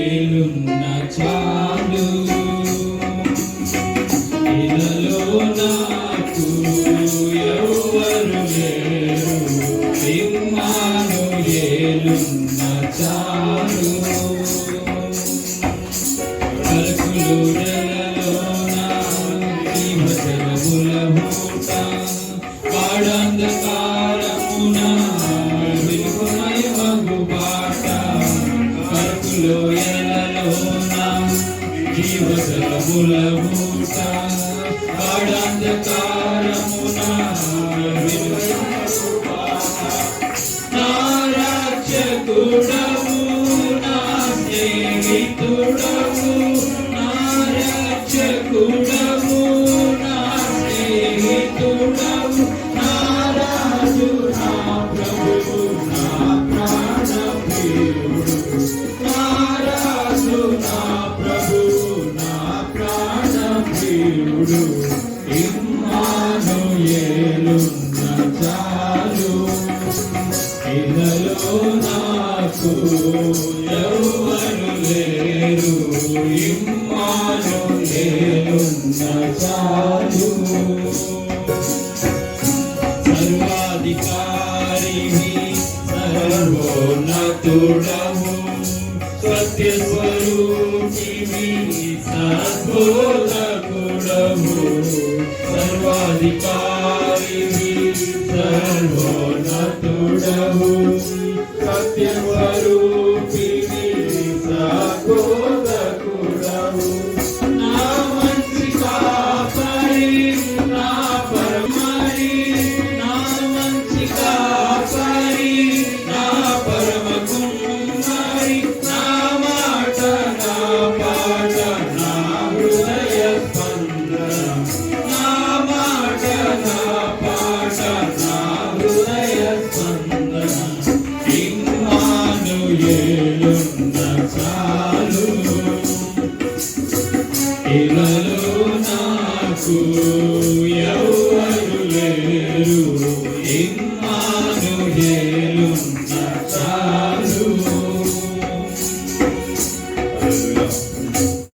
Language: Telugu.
ఏలున్న చాలు ఇలలో నాకు ఎవరు లేరు ఇమ్మానుయేలున్న చాలు పలుకులు నెలలోన జీవజలముల మూట కాడంధకారమున వెలుగుమై మగు బాట పలుకులు నెలలోన జీవజలముల మూట కాడంధకారమున వెలుగుమై మగు బాట నా రక్షకుడవు నా స్నేహితుడవు నా రక్షకుడవు నా స్నేహితుడవు నా రాజు నా ప్రభువు నా ప్రాణప్రియుడు నా రాజు నా ప్రభువు నా ప్రాణప్రియుడు ఇమ్మానుయేలున్న చాలు ఇలలో నాకు ఎవరు లేరు ఇమ్మానుయేలున్న చాలు సర్వాధికారివి సర్వోన్నతుడవు సత్యస్వరూపివి సద్బోధకుడవు సర్వాధికారివి సర్వోన్నతుడవు సత్యస్వరూపివి సద్బోధకుడవు నా మంచి కాపరి నా పరమరి నా మంచి కాపరి నా పరమ కుమారి నా మాట నా పాట నా హృదయ స్పందన నా మాట నా పాట నా హృదయ స్పందన ఇమ్మానుయేలున్న చాలు ఇలలో నాకు ఎవరు లేరు ఇమ్మానుయేలున్న